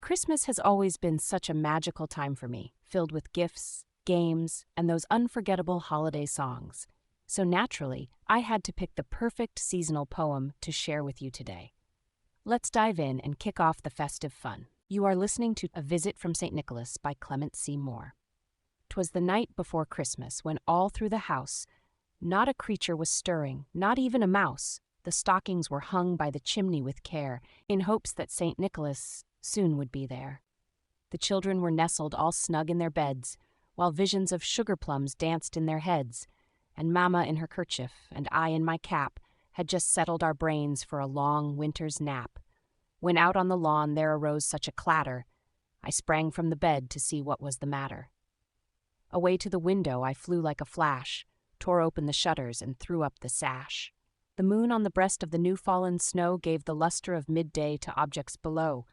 Christmas has always been such a magical time for me, filled with gifts, games, and those unforgettable holiday songs. So naturally, I had to pick the perfect seasonal poem to share with you today. Let's dive in and kick off the festive fun. You are listening to A Visit from St. Nicholas by Clement. 'Twas the night before Christmas when all through the house not a creature was stirring, not even a mouse. The stockings were hung by the chimney with care, in hopes that St. Nicholas soon would be there. The children were nestled all snug in their beds, while visions of sugar plums danced in their heads, and Mamma in her kerchief and I in my cap had just settled our brains for a long winter's nap, when out on the lawn there arose such a clatter, I sprang from the bed to see what was the matter. Away to the window I flew like a flash, tore open the shutters and threw up the sash. The moon on the breast of the new-fallen snow gave the luster of midday to objects below,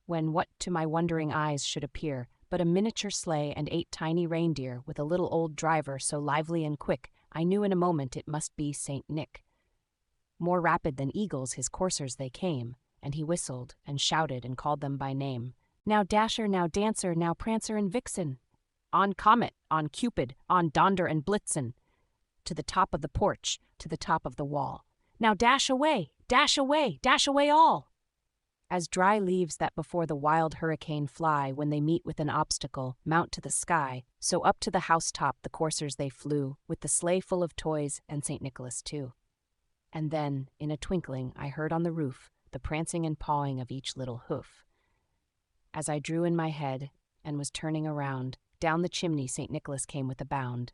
when what to my wondering eyes should appear but a miniature sleigh and 8 tiny reindeer with a little old driver so lively and quick, I knew in a moment it must be St. Nick. More rapid than eagles his coursers they came, and he whistled and shouted and called them by name. Now Dasher, now Dancer, now Prancer and Vixen, on Comet, on Cupid, on Donder and Blitzen, to the top of the porch, to the top of the wall. Now dash away, dash away, dash away all! As dry leaves that before the wild hurricane fly when they meet with an obstacle, mount to the sky, so up to the housetop the coursers they flew, with the sleigh full of toys and St. Nicholas too. And then, in a twinkling, I heard on the roof the prancing and pawing of each little hoof. As I drew in my head and was turning around, down the chimney St. Nicholas came with a bound.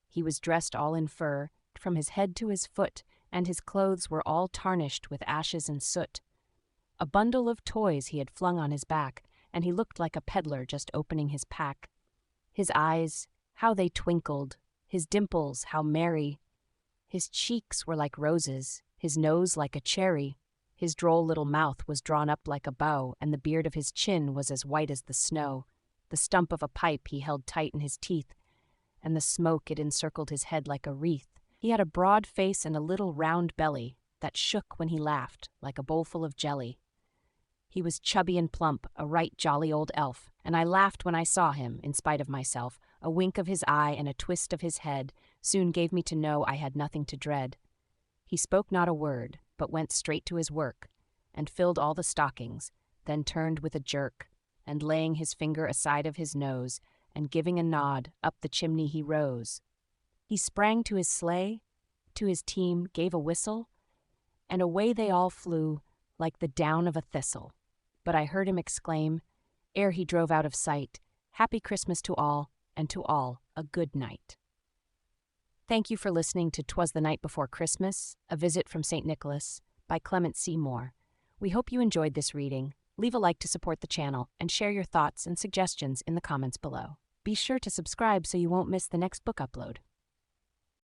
He was dressed all in fur, from his head to his foot, and his clothes were all tarnished with ashes and soot. A bundle of toys he had flung on his back, and he looked like a peddler just opening his pack. His eyes, how they twinkled, his dimples, how merry. His cheeks were like roses, his nose like a cherry. His droll little mouth was drawn up like a bow, and the beard of his chin was as white as the snow. The stump of a pipe he held tight in his teeth, and the smoke it encircled his head like a wreath. He had a broad face and a little round belly that shook when he laughed like a bowlful of jelly. He was chubby and plump, a right jolly old elf, and I laughed when I saw him, in spite of myself. A wink of his eye and a twist of his head soon gave me to know I had nothing to dread. He spoke not a word, but went straight to his work, and filled all the stockings, then turned with a jerk, and laying his finger aside of his nose, and giving a nod, up the chimney he rose. He sprang to his sleigh, to his team gave a whistle, and away they all flew like the down of a thistle. But I heard him exclaim, ere he drove out of sight, "Happy Christmas to all, and to all a good night." Thank you for listening to 'Twas the Night Before Christmas, A Visit from St. Nicholas by Clement. We hope you enjoyed this reading. Leave a like to support the channel, and share your thoughts and suggestions in the comments below. Be sure to subscribe so you won't miss the next book upload.